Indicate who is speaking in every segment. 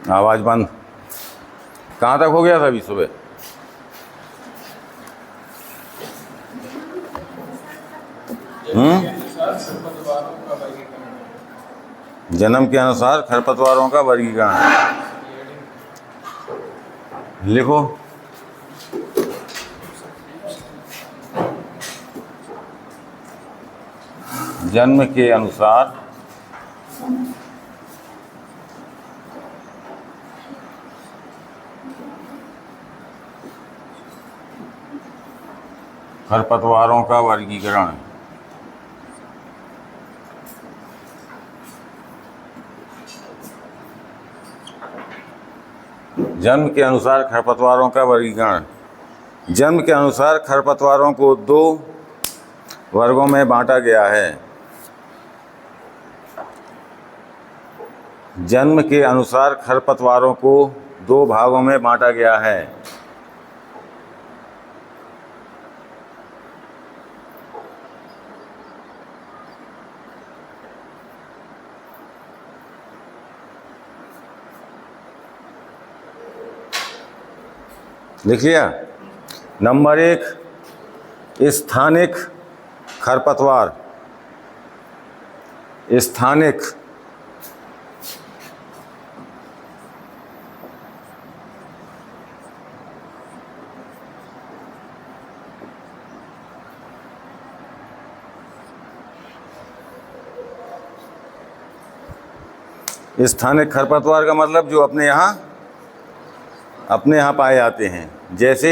Speaker 1: आवाज़ बंद। कहाँ तक हो गया था अभी सुबह? जन्म के अनुसार खरपतवारों का वर्गीकरण लिखो। जन्म के अनुसार खरपतवारों का वर्गीकरण। जन्म के अनुसार खरपतवारों का वर्गीकरण। जन्म के अनुसार खरपतवारों को 2 वर्गों में बांटा गया है। जन्म के अनुसार खरपतवारों को 2 भागों में बांटा गया है। लिख लिया? नंबर 1 स्थानिक खरपतवार। स्थानिक स्थानिक खरपतवार का मतलब जो अपने यहाँ पाए जाते हैं, जैसे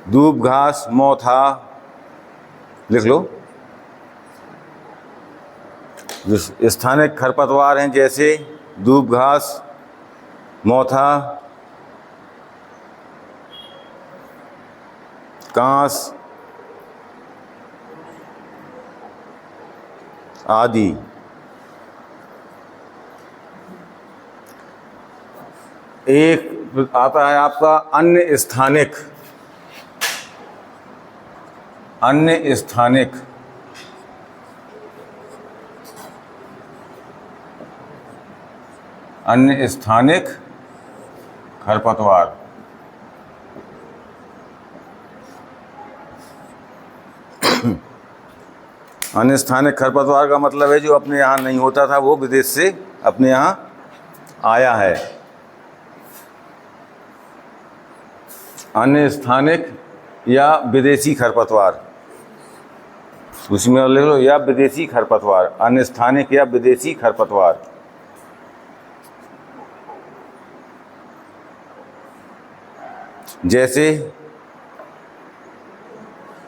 Speaker 1: दूब घास, मोथा। लिख लो। जो स्थानिक खरपतवार हैं जैसे दूब घास, मोथा, कांस आदि। एक आता है आपका अन्य स्थानिक। अन्य स्थानिक अन्य स्थानिक खरपतवार। अन्य स्थानिक खरपतवार का मतलब है जो अपने यहाँ नहीं होता था, वो विदेश से अपने यहाँ आया है। अन्य स्थानिक या विदेशी खरपतवार, उसमें लिख लो, या विदेशी खरपतवार। अन्य स्थानिक या विदेशी खरपतवार। जैसे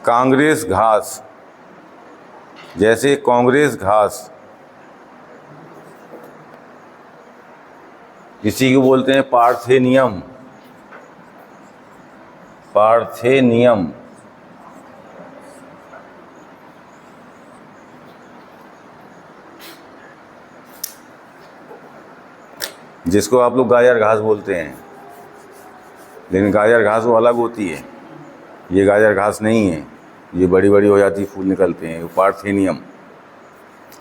Speaker 1: कांग्रेस घास, जैसे कांग्रेस घास, इसी को बोलते हैं पार्थेनियम। पार्थेनियम। जिसको आप लोग गाजर घास बोलते हैं, लेकिन गाजर घास वो अलग होती है, ये गाजर घास नहीं है। ये बड़ी बड़ी हो जाती, फूल निकलते हैं। पार्थेनियम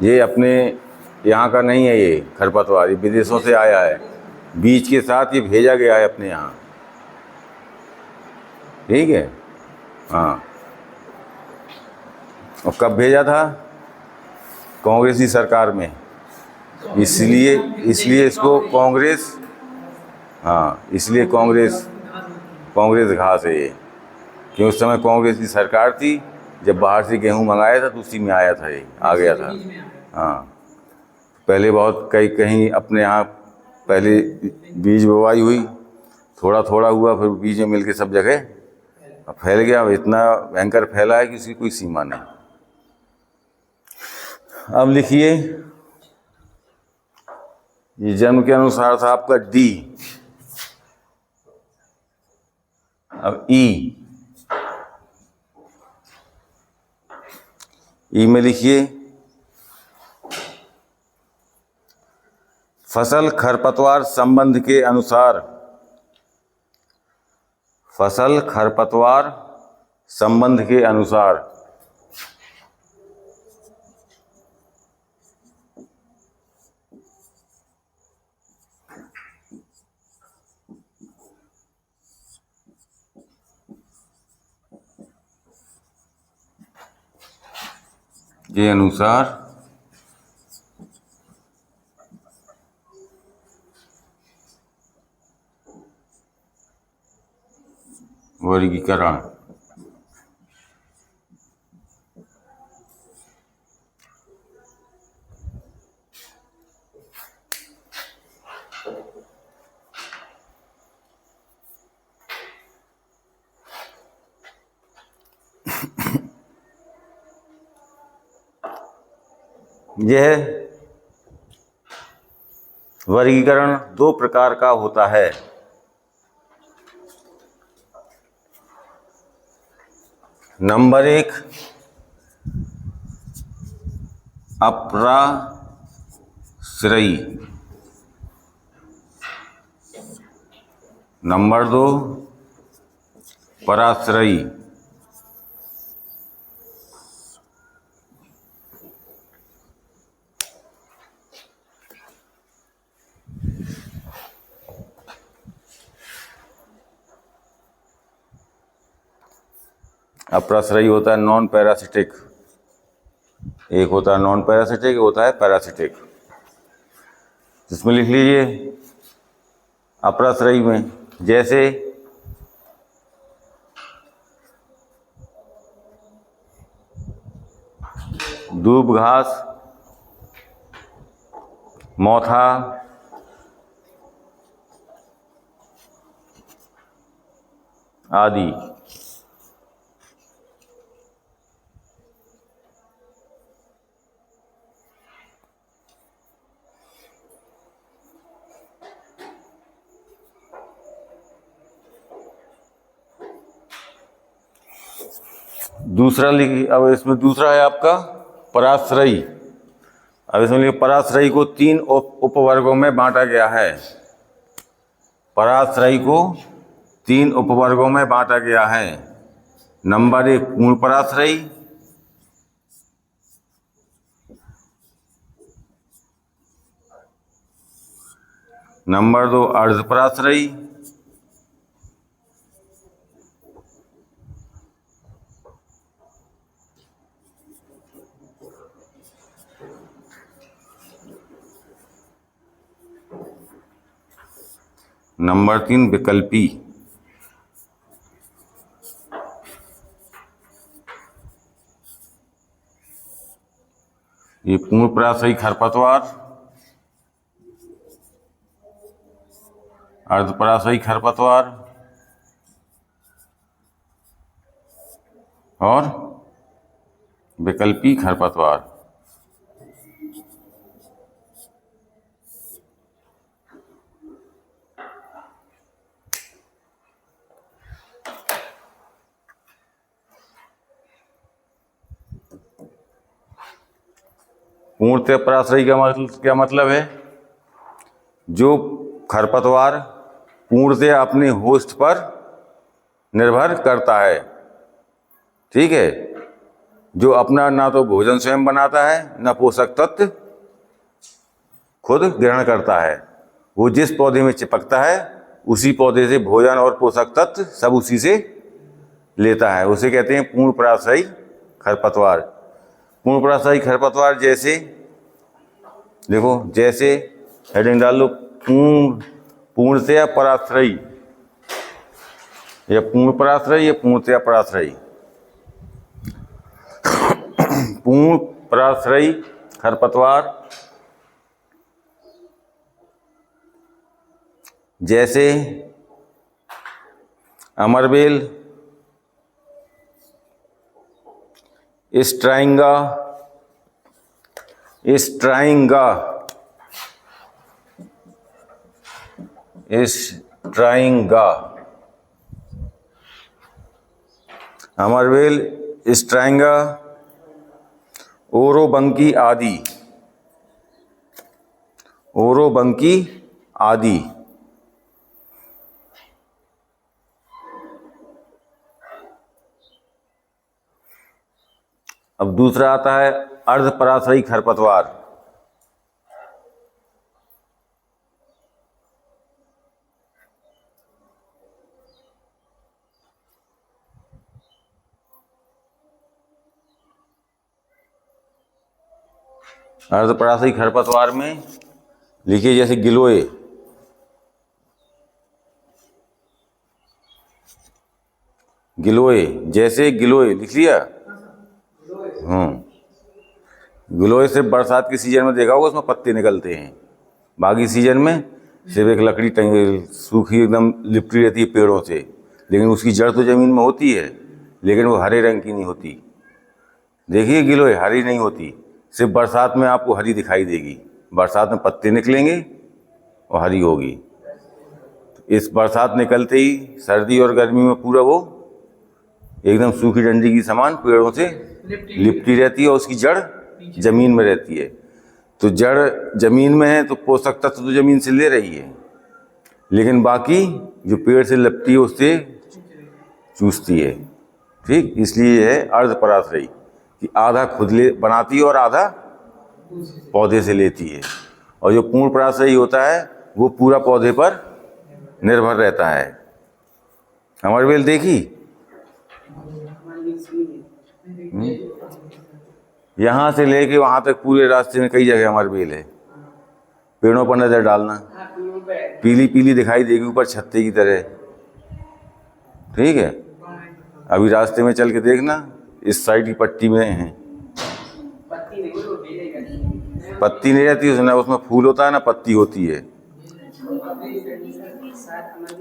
Speaker 1: ये अपने यहाँ का नहीं है, ये खरपतवार ये विदेशों से आया है। बीज के साथ ये भेजा गया है अपने यहाँ। ठीक है? हाँ। और कब भेजा था? कांग्रेसी सरकार में। इसलिए इसको कांग्रेस, हाँ, इसलिए कांग्रेस घास है ये। कि उस समय कांग्रेस की सरकार थी, जब बाहर से गेहूं मंगाया था तो उसी में आया था, ये आ गया था। हाँ, पहले बहुत कहीं अपने यहाँ पहले बीज बुवाई हुई, थोड़ा थोड़ा हुआ, फिर बीज में मिल के सब जगह अब फैल गया। अब इतना भयंकर फैला है कि उसकी कोई सीमा नहीं। अब लिखिए, ये जन्म के अनुसार था आपका डी। अब ई में लिखिए, फसल खरपतवार संबंध के अनुसार। फसल खरपतवार संबंध के अनुसार के अनुसार वर्गीकरण। यह वर्गीकरण दो प्रकार का होता है। नंबर एक, अपराश्रयी। नंबर दो, पराश्रयी। अपराश्रयी होता है नॉन पैरासिटिक, एक होता है नॉन पैरासिटिक, एक होता है पैरासिटिक। इसमें लिख लीजिए अपराश्रयी में, जैसे दूब घास, मोथा, आदि। दूसरा लिखिए, अब इसमें दूसरा है आपका पराश्रयी। अब इसमें लिखिए पराश्रयी को तीन उपवर्गों में बांटा गया है। पराश्रयी को तीन उपवर्गों में बांटा गया है। नंबर एक, पूर्ण पराश्रयी। नंबर दो, अर्ध पराश्रयी। नंबर तीन, विकल्पी। ये पूर्ण पराश्रयी खरपतवार, अर्धपराश्रयी खरपतवार और विकल्पी खरपतवार। पूर्णतः पराश्रयी का क्या मतलब है? जो खरपतवार पूर्णतः अपने होस्ट पर निर्भर करता है, ठीक है, जो अपना ना तो भोजन स्वयं बनाता है, ना पोषक तत्व खुद ग्रहण करता है। वो जिस पौधे में चिपकता है उसी पौधे से भोजन और पोषक तत्व सब उसी से लेता है। उसे कहते हैं पूर्ण पराश्रयी खरपतवार। पूर्ण पराश्रयी खरपतवार जैसे देखो, जैसे हेडिंग डाल लो, पूर्णतया पराश्रयी, या पूर्ण पराश्रयी या पूर्णतया पराश्रयी। पूर्ण पराश्रयी खरपतवार जैसे अमरबेल, स्ट्राइंगा, स्ट्राइंगा, स्ट्राइंगा, अमरबेल, स्ट्राइंगा, ओरोबंकी आदि, ओरोबंकी आदि। अब दूसरा आता है अर्धपराश्रयी खरपतवार। अर्धपराशयी खरपतवार में लिखिए जैसे गिलोय, गिलोय, जैसे गिलोय लिख लिया। गिलोय सिर्फ बरसात के सीजन में देखा होगा उसमें पत्ते निकलते हैं, बाकी सीजन में सिर्फ एक लकड़ी सूखी एकदम लिपटी रहती है पेड़ों से, लेकिन उसकी जड़ तो ज़मीन में होती है, लेकिन वो हरे रंग की नहीं होती। देखिए गिलोय हरी नहीं होती, सिर्फ बरसात में आपको हरी दिखाई देगी, बरसात में पत्ते निकलेंगे और हरी होगी। इस बरसात निकलते ही सर्दी और गर्मी में पूरा वो एकदम सूखी डंडी की समान पेड़ों से लिपटी रहती है और उसकी जड़ जमीन में रहती है। तो जड़ जमीन में है तो पोषक तत्व तो जमीन से ले रही है, लेकिन बाकी जो पेड़ से लिपटी है उससे चूसती है। ठीक, इसलिए ये है अर्धपराशयी कि आधा खुद ले बनाती है और आधा पौधे से लेती है। और जो पूर्ण पराशयी होता है वो पूरा पौधे पर निर्भर रहता है। अमरबेल देखी? यहाँ से लेके वहाँ तक पूरे रास्ते में कई जगह अमरबेल है। पेड़ों पर नजर डालना, पीली पीली दिखाई देगी ऊपर छत्ते की तरह। ठीक है, अभी रास्ते में चल के देखना, इस साइड की पट्टी में है, पत्ती नहीं रहती उसमें, उसमें फूल होता है ना पत्ती होती है।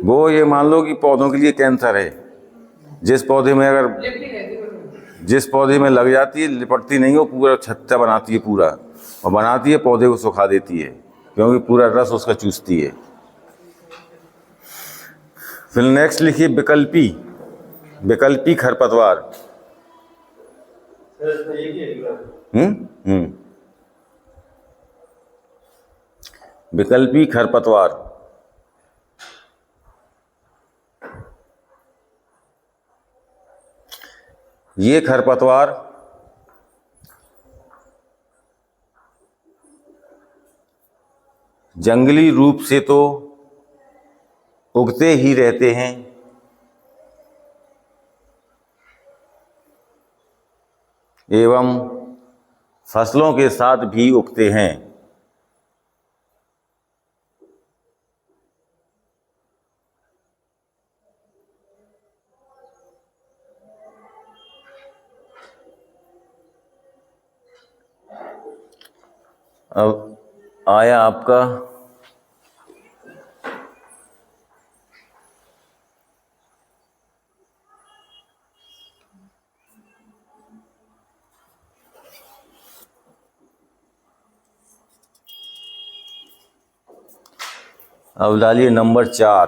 Speaker 1: वो ये मान लो कि पौधों के लिए कैंसर है। जिस पौधे में लग जाती है लिपटती नहीं, वो पूरा छत्ता बनाती है पूरा, और बनाती है पौधे को सुखा देती है, क्योंकि पूरा रस उसका चूसती है। फिर नेक्स्ट लिखिए विकल्पी, विकल्पी खरपतवार। विकल्पी खरपतवार ये खरपतवार जंगली रूप से तो उगते ही रहते हैं, एवं फसलों के साथ भी उगते हैं। अब आया आपका अब डालिए नंबर 4।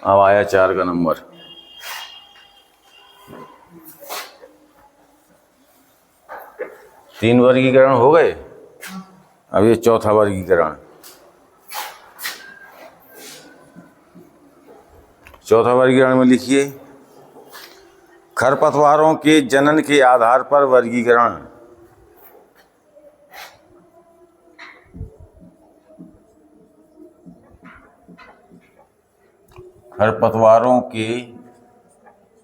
Speaker 1: अब आया 4 का नंबर। तीन वर्गीकरण हो गए, अब ये चौथा वर्गीकरण। चौथा वर्गीकरण में लिखिए खरपतवारों के जनन के आधार पर वर्गीकरण। खरपतवारों के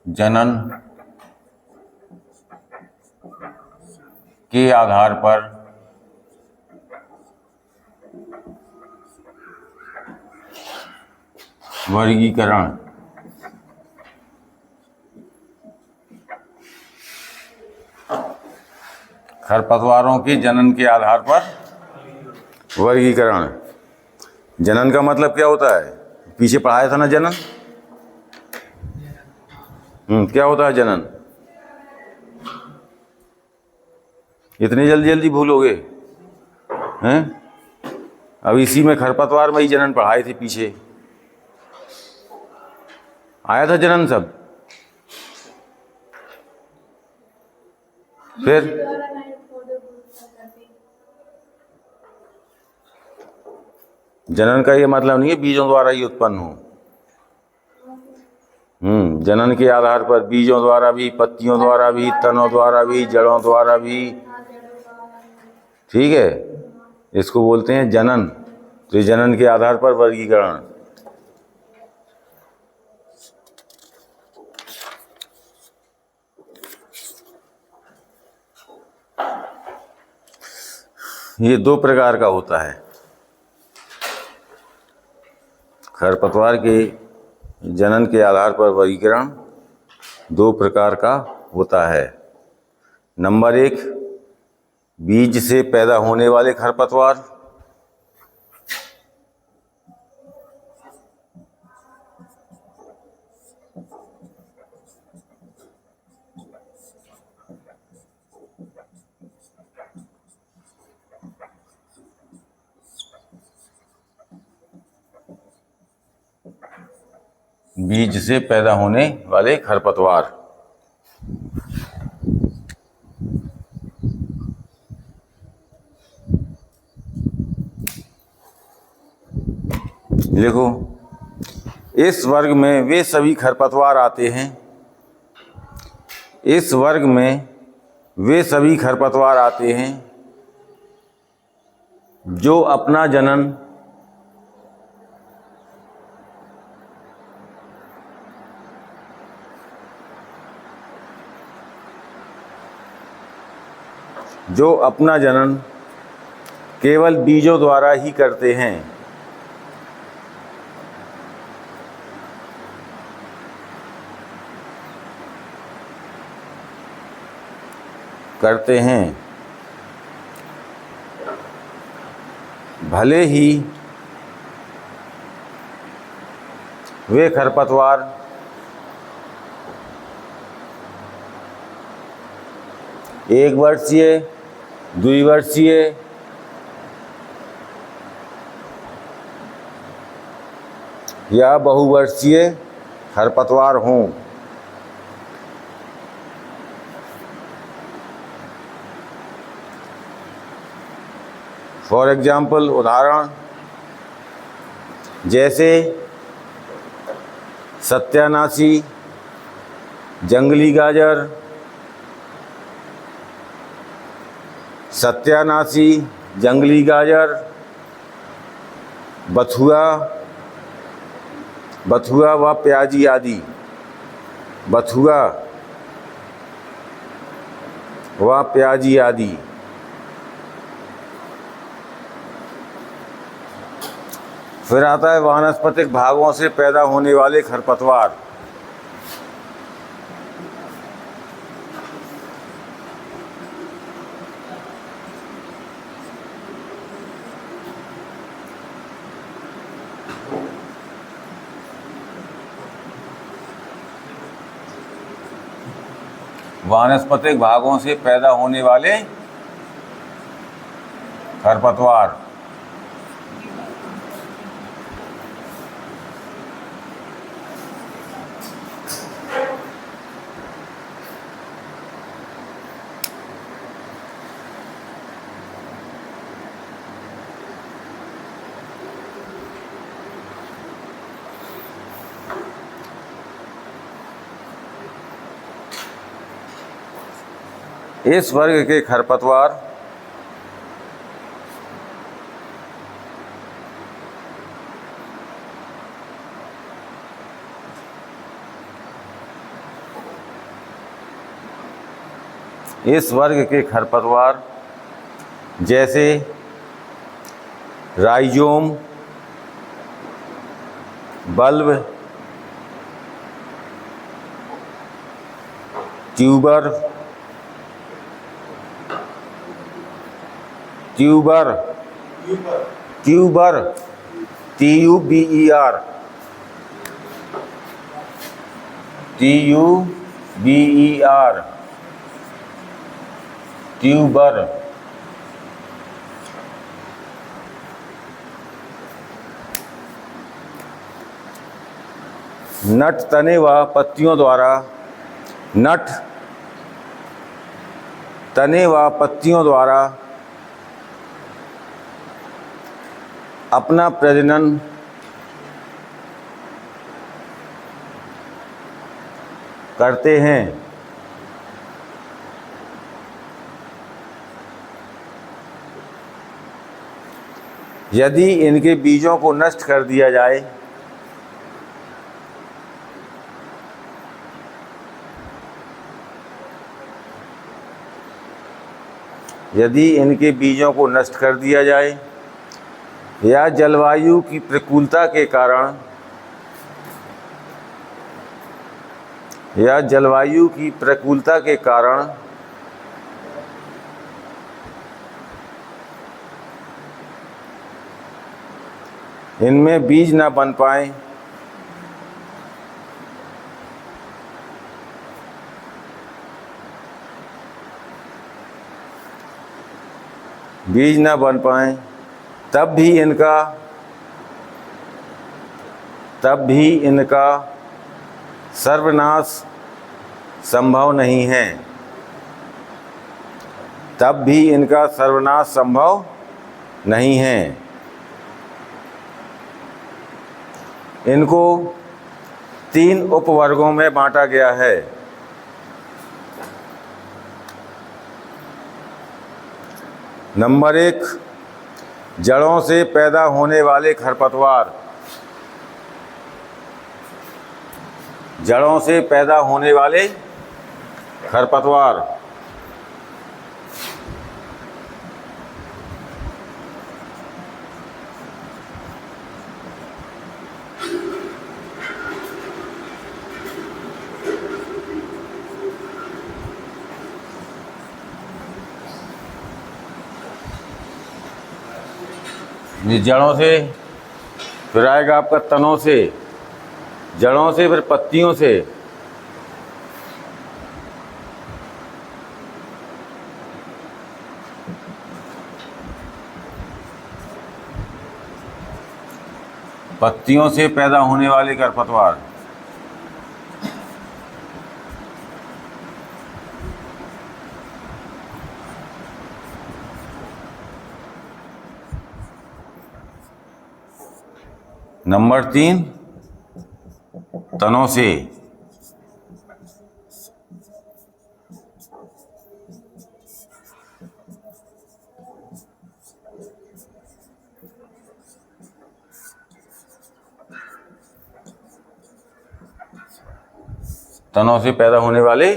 Speaker 1: जनन के आधार पर वर्गीकरण। खरपतवारों के जनन के आधार पर वर्गीकरण। जनन का मतलब क्या होता है? पीछे पढ़ाया था ना जनन। क्या होता है जनन? इतनी जल्दी जल्दी भूलोगे हैं? अब इसी में खरपतवार में ही जनन पढ़ाए थे, पीछे आया था जनन सब। फिर जनन का ये मतलब नहीं है बीजों द्वारा ही उत्पन्न हो। जनन के आधार पर बीजों द्वारा भी, पत्तियों द्वारा भी, तनों द्वारा भी, जड़ों द्वारा भी। ठीक है, इसको बोलते हैं जनन। तो जनन के आधार पर वर्गीकरण। ये दो प्रकार का होता है। खरपतवार के जनन के आधार पर वर्गीकरण दो प्रकार का होता है। नंबर एक, बीज से पैदा होने वाले खरपतवार। बीज से पैदा होने वाले खरपतवार। देखो, इस वर्ग में वे सभी खरपतवार आते हैं, इस वर्ग में वे सभी खरपतवार आते हैं जो अपना जनन केवल बीजों द्वारा ही करते हैं। भले ही वे खरपतवार एक वर्षीय, द्विवर्षीय या बहुवर्षीय खरपतवार हों। फॉर एग्जाम्पल, उदाहरण जैसे सत्यानाशी, जंगली गाजर, सत्यानाशी, जंगली गाजर, बथुआ व प्याजी आदि। बथुआ व प्याजी आदि। फिर आता है वानस्पतिक भागों से पैदा होने वाले खरपतवार। वानस्पतिक भागों से पैदा होने वाले खरपतवार। इस वर्ग के खरपतवार जैसे rhizome, bulb, tuber, TUBER, tuber. Nut, तने व पत्तियों द्वारा अपना प्रजनन करते हैं। यदि इनके बीजों को नष्ट कर दिया जाए यदि इनके बीजों को नष्ट कर दिया जाए या जलवायु की प्रतिकूलता के कारण इनमें बीज न बन पाए तब भी इनका सर्वनाश संभव नहीं है। इनको 3 उपवर्गों में बांटा गया है। नंबर 1, जड़ों से पैदा होने वाले खरपतवार। ये जड़ों से, फिर आएगा आपका तनों से, जड़ों से, फिर पत्तियों से, पैदा होने वाले खरपतवार। नंबर 3, तनों से। तनों से पैदा होने वाले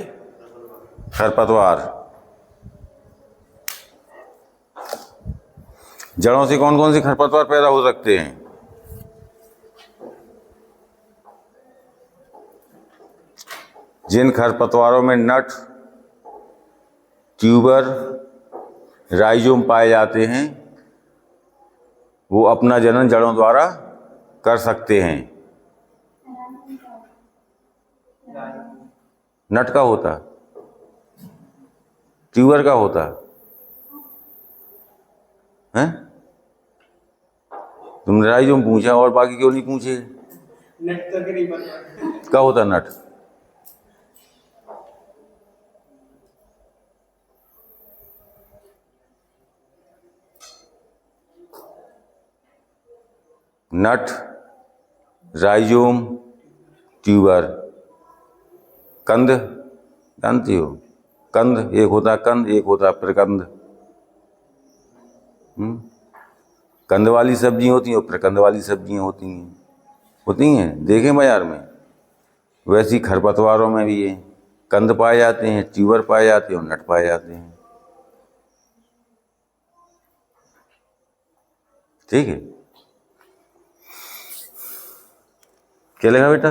Speaker 1: खरपतवार। जड़ों से कौन कौन से खरपतवार पैदा हो सकते हैं? जिन खरपतवारों में नट, ट्यूबर, राइजोम पाए जाते हैं, वो अपना जनन जड़ों द्वारा कर सकते हैं। नट का होता, ट्यूबर का होता है? तुमने राइजोम पूछा और बाकी क्यों नहीं पूछे?
Speaker 2: नट तक नहीं पता।
Speaker 1: क्या होता नट? नट, राइजोम, ट्यूबर। कंद जानती हो? कंद, एक होता कंद, एक होता प्रकंद। कंद वाली सब्जी होती हैं और प्रकंद वाली सब्जियां होती हैं, देखें बाजार में। वैसी खरपतवारों में भी ये कंद पाए जाते हैं, ट्यूबर पाए जाते हैं और नट पाए जाते हैं। ठीक है, क्या लिखा बेटा?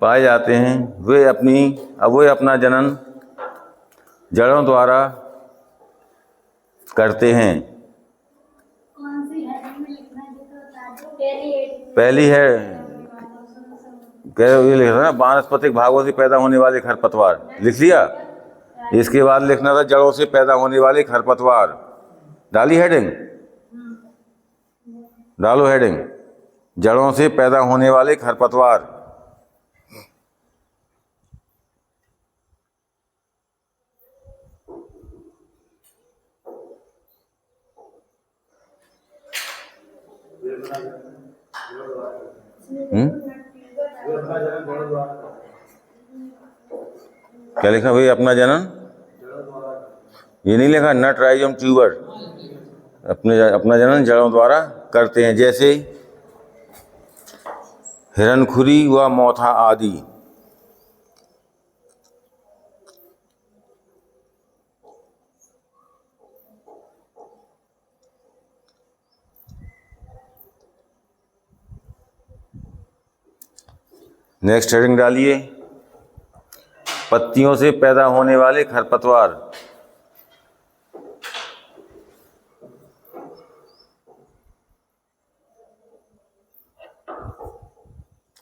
Speaker 1: पाए जाते हैं, वे अपना जनन जड़ों द्वारा करते हैं। पहली है ये लिखना ना, वानस्पतिक भागों से पैदा होने वाले खरपतवार, लिख लिया। इसके बाद लिखना था जड़ों से पैदा होने वाले खरपतवार। डाली हेडिंग? डालो हेडिंग, जड़ों से पैदा होने वाले खरपतवार। क्या लिखा भाई? अपना जनन, ये नहीं लिखा नट, राइजोम, ट्यूबर। अपना जनन जड़ों द्वारा करते हैं, जैसे हिरणखुरी व मोथा आदि। नेक्स्ट हेडिंग डालिए, पत्तियों से पैदा होने वाले खरपतवार।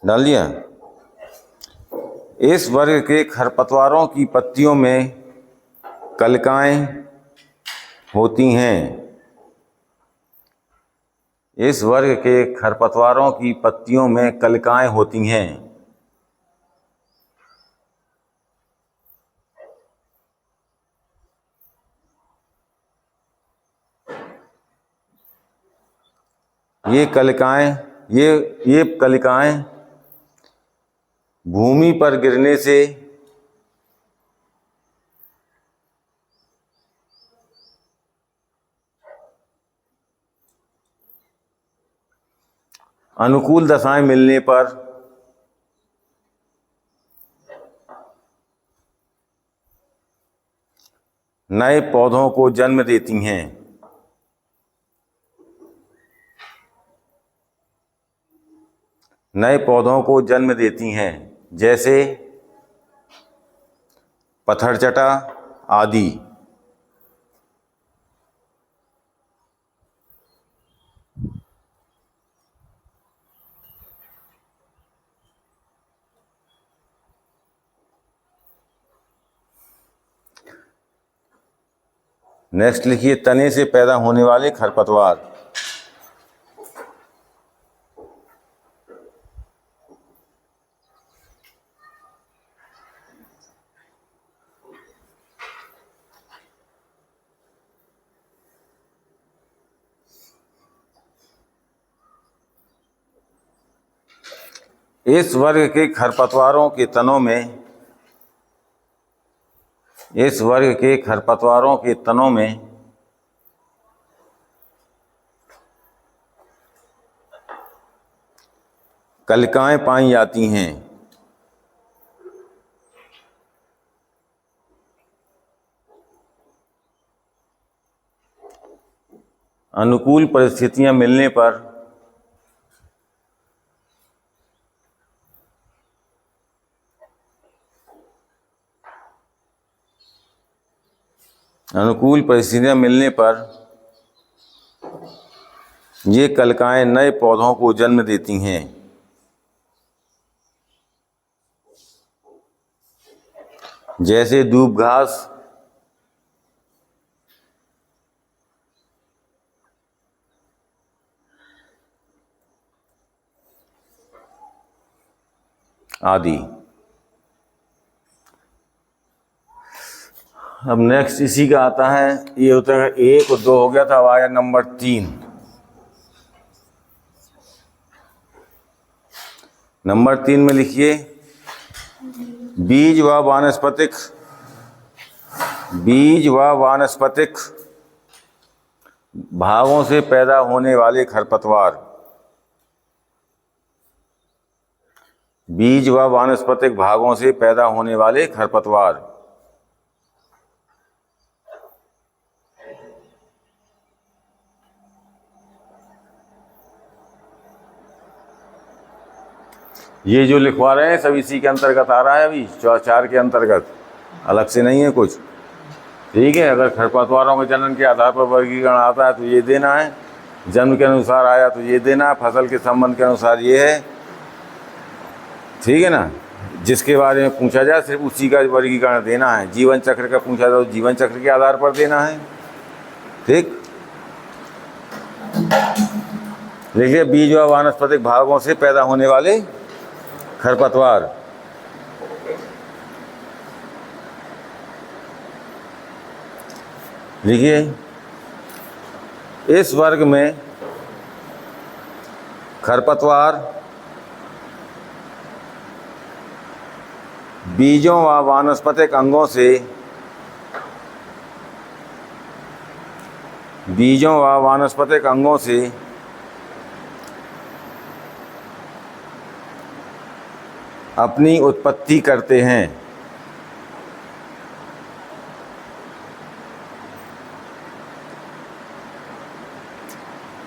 Speaker 1: डाल दिया। इस वर्ग के खरपतवारों की पत्तियों में कलिकाएं होती हैं। इस वर्ग के खरपतवारों की पत्तियों में कलिकाएं होती हैं। ये कलिकाएं भूमि पर गिरने से अनुकूल दशाएं मिलने पर नए पौधों को जन्म देती हैं। नए पौधों को जन्म देती हैं, जैसे पत्थरचटा आदि। नेक्स्ट लिखिए, तने से पैदा होने वाले खरपतवार। इस वर्ग के खरपतवारों के तनों में कलिकाएं पाई जाती हैं। अनुकूल परिस्थितियां मिलने पर ये कलिकाएं नए पौधों को जन्म देती हैं। जैसे दूब घास आदि। अब नेक्स्ट इसी का आता है, ये होता है 1 और 2 हो गया था, अब आया नंबर 3। नंबर 3 में लिखिए, बीज व वानस्पतिक भागों से पैदा होने वाले खरपतवार। बीज व वानस्पतिक भागों से पैदा होने वाले खरपतवार। ये जो लिखवा रहे हैं सब इसी के अंतर्गत आ रहा है, अभी 4 के अंतर्गत, अलग से नहीं है कुछ। ठीक है, अगर खरपतवारों के जनन के आधार पर वर्गीकरण आता है तो ये देना है, जन्म के अनुसार आया तो ये देना है, फसल के संबंध के अनुसार ये है। ठीक है ना, जिसके बारे में पूछा जाए सिर्फ उसी का वर्गीकरण देना है। जीवन चक्र का पूछा जाए तो जीवन चक्र के आधार पर देना है। ठीक, देखिए, बीज व वानस्पतिक भागों से पैदा होने वाले खरपतवार। देखिए, इस वर्ग में खरपतवार बीजों व वानस्पतिक अंगों से अपनी उत्पत्ति करते हैं।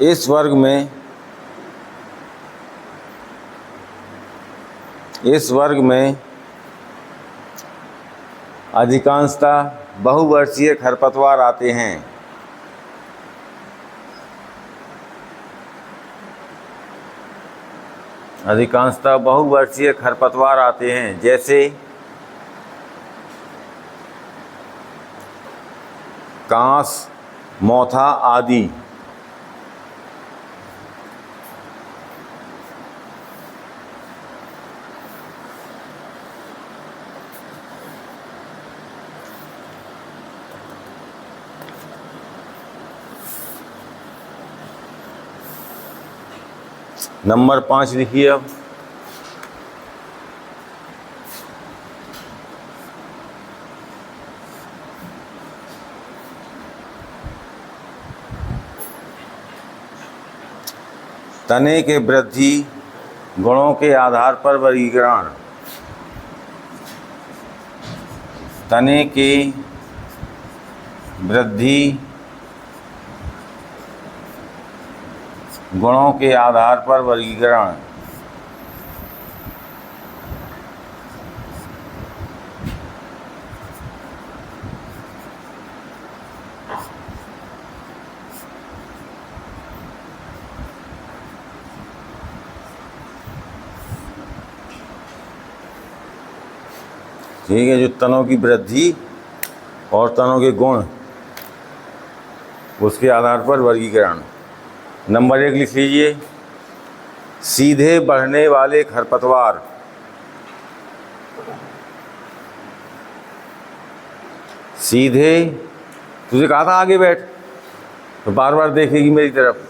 Speaker 1: इस वर्ग में इस वर्ग में अधिकांशतः बहुवर्षीय खरपतवार आते हैं। अधिकांशतः बहुवर्षीय खरपतवार आते हैं, जैसे कांस, मोथा आदि। नंबर 5 लिखिए अब। तने के वृद्धि गुणों के आधार पर वर्गीकरण। तने के वृद्धि गुणों के आधार पर वर्गीकरण। ठीक है, जो तनों की वृद्धि और तनों के गुण, उसके आधार पर वर्गीकरण। नंबर 1 लिख लीजिए, सीधे बढ़ने वाले खरपतवार। सीधे, तुझे कहा था आगे बैठ, तो बार बार देखेगी मेरी तरफ।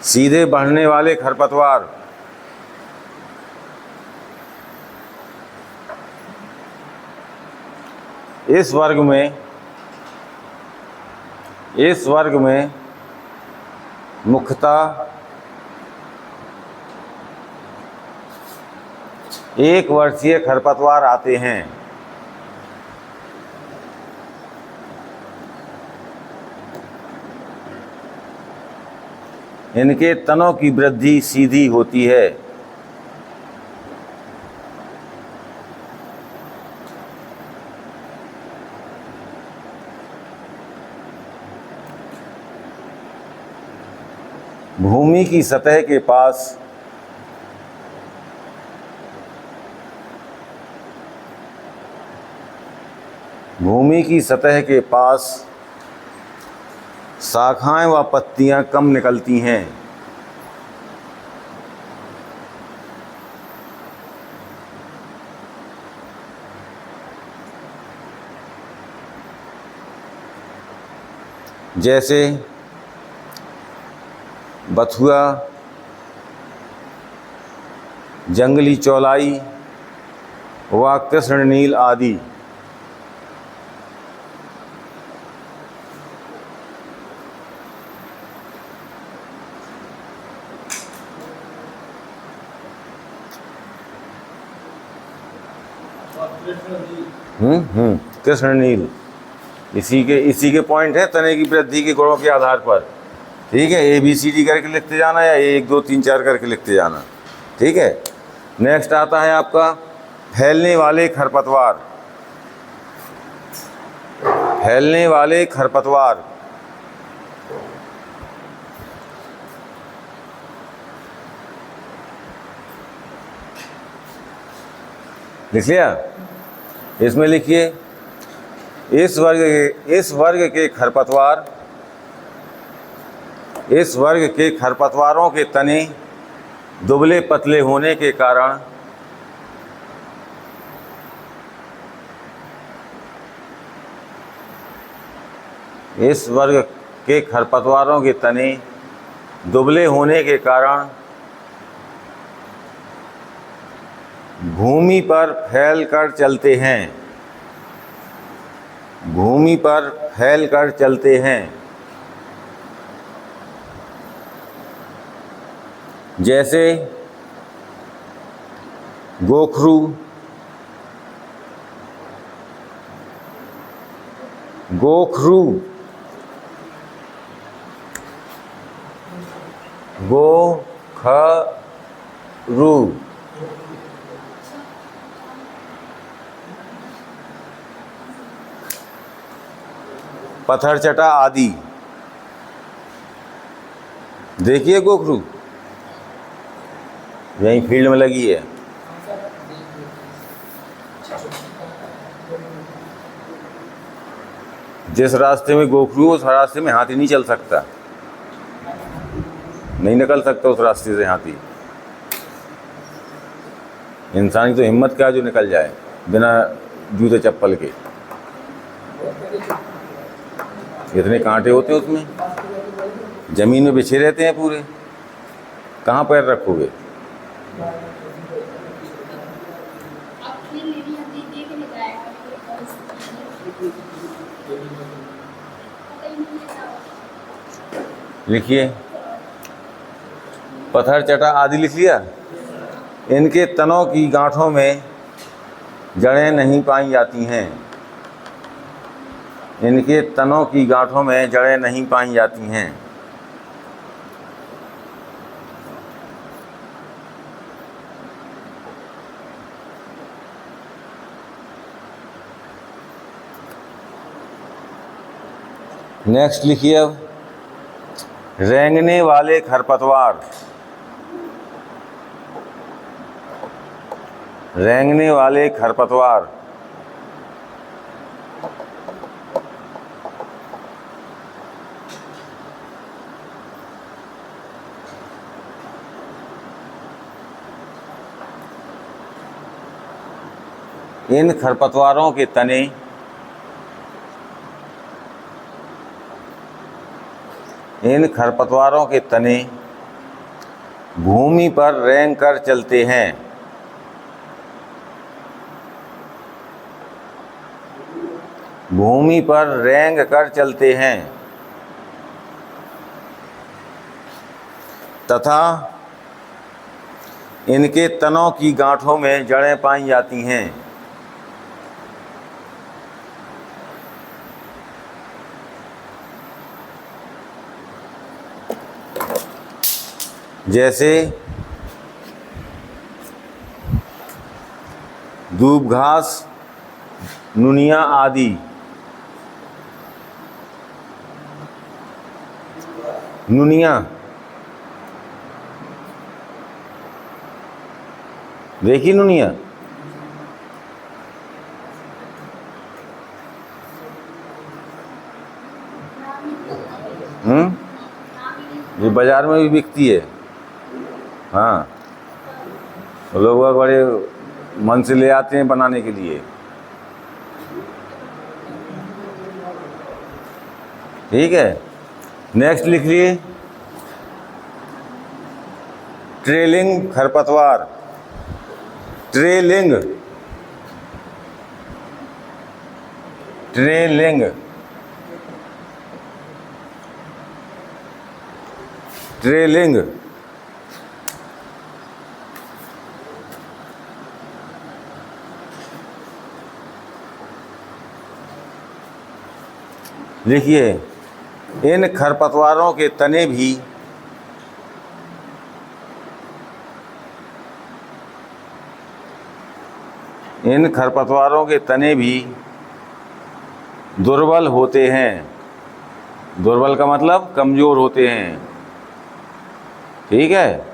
Speaker 1: सीधे बढ़ने वाले खरपतवार। इस वर्ग में मुख्यतः 1 वर्षीय खरपतवार आते हैं। इनके तनों की वृद्धि सीधी होती है। भूमि की सतह के पास शाखाएं व पत्तियां कम निकलती हैं। जैसे बथुआ, जंगली चौलाई व कृष्णनील आदि। कृष्णनील, इसी के पॉइंट है तने की वृद्धि के गुणों के आधार पर। ठीक है, ABCD करके लिखते जाना या 1 2 3 4 करके लिखते जाना। ठीक है, नेक्स्ट आता है आपका फैलने वाले खरपतवार। फैलने वाले खरपतवार। लिख लिया? इसमें लिखिए, इस वर्ग के खरपतवारों के तने दुबले पतले होने के कारण भूमि पर फैलकर चलते हैं। जैसे गोखरू, गोखरू, पत्थर चटा आदि। देखिए गोखरू यहीं फील्ड में लगी है। जिस रास्ते में गोखरू उस रास्ते में हाथी नहीं चल सकता, नहीं निकल सकता उस रास्ते से हाथी। इंसान की तो हिम्मत क्या जो निकल जाए बिना जूते चप्पल के। इतने कांटे होते हैं उसमें, जमीन में बिछे रहते हैं पूरे, कहाँ पैर रखोगे। लिखिए पत्थर चटा आदि लिख लिया। इनके तनों की गांठों में जड़ें नहीं पाई जाती हैं। इनके तनों की गांठों में जड़ें नहीं पाई जाती हैं। नेक्स्ट लिखिए अब रेंगने वाले खरपतवार। रेंगने वाले खरपतवार, इन खरपतवारों के तने भूमि पर रेंग कर चलते हैं। भूमि पर रेंग कर चलते हैं तथा इनके तनों की गांठों में जड़ें पाई जाती हैं। जैसे दूब घास, नुनिया आदि। नुनिया देखी, नुनिया ये बाजार में भी बिकती है। हाँ, लोग बड़े मन से ले आते हैं बनाने के लिए। ठीक है, नेक्स्ट लिख लिए ट्रेलिंग खरपतवार। Trailing, trailing, trailing. लिखिए इन खरपतवारों के तने भी दुर्बल होते हैं। दुर्बल का मतलब कमजोर होते हैं। ठीक है,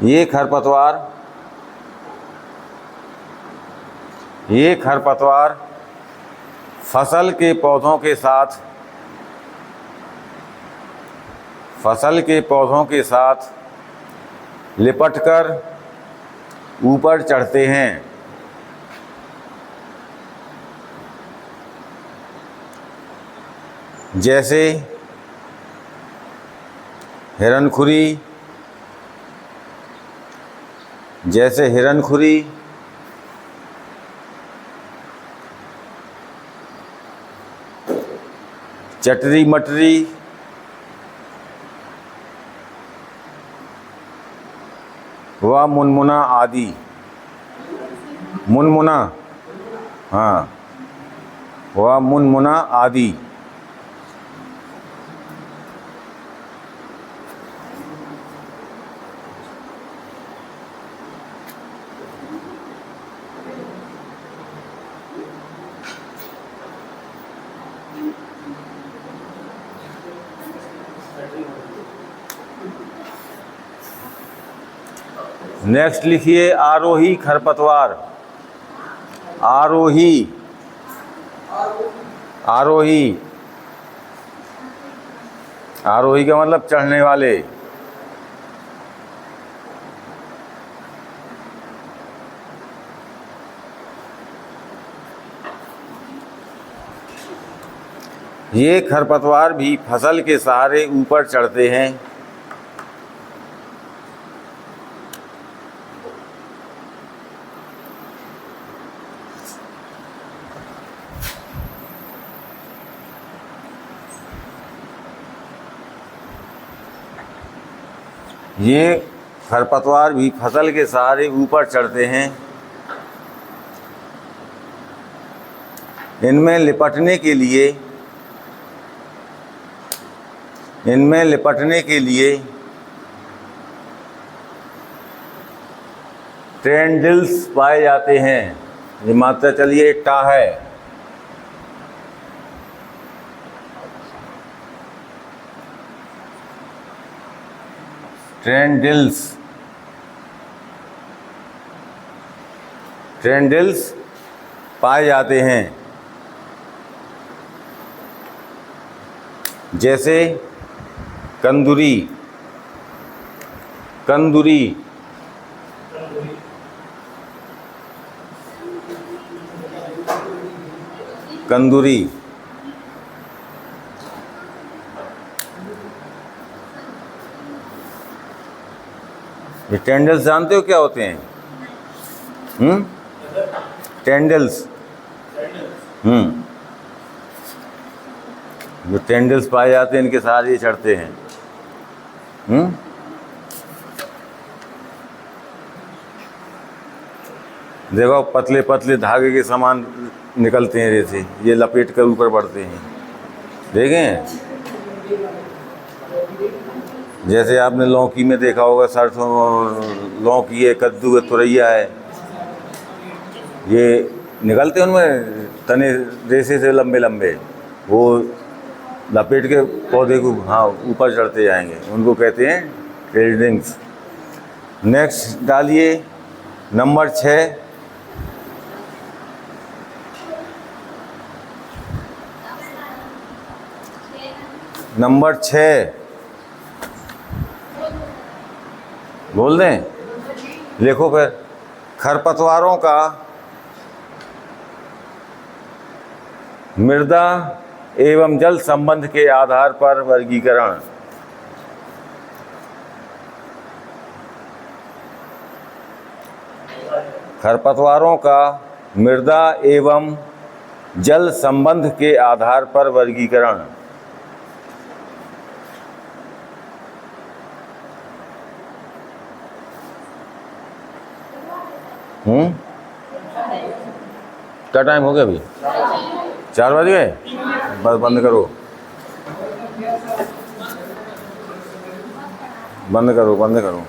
Speaker 1: ये खरपतवार फसल के पौधों के साथ लिपटकर ऊपर चढ़ते हैं। जैसे हिरनखुरी, चटरी मटरी, व मुनमुना आदि। मुनमुना, हाँ, व मुनमुना आदि। नेक्स्ट लिखिए आरोही खरपतवार। आरोही, आरोही, आरोही का मतलब चढ़ने वाले। ये खरपतवार भी फसल के सहारे ऊपर चढ़ते हैं। ये खरपतवार भी फसल के सहारे ऊपर चढ़ते हैं। इनमें लिपटने के लिए टेंडिल्स पाए जाते हैं। ये मात्रा चलिए टा है। टेंडिल्स, टेंडिल्स पाए जाते हैं। जैसे कंदुरी, कंदुरी, कंदुरी। ये टेंडल्स जानते हो क्या होते हैं? टेंडल्स। जो टेंडल्स पाए जाते हैं इनके सहारे ये चढ़ते हैं। देखो पतले पतले धागे के समान निकलते हैं जैसे, ये लपेट कर ऊपर बढ़ते हैं। देखें, जैसे आपने लौकी में देखा होगा, सरसों, लौकी है, कद्दू है, तुरैया है, ये निकलते हैं उनमें तने रेशे से लंबे लंबे, वो लपेट के पौधे को हाँ ऊपर चढ़ते जाएंगे, उनको कहते हैं टेंडिल्स। नेक्स्ट डालिए नंबर 6। नंबर 6 बोल दें, लिखो फिर। खरपतवारों का मृदा एवं जल संबंध के आधार पर वर्गीकरण। खरपतवारों का मृदा एवं जल संबंध के आधार पर वर्गीकरण। क्या टाइम हो गया अभी? 4 बज गए? बस बंद करो, बंद करो, बंद करो।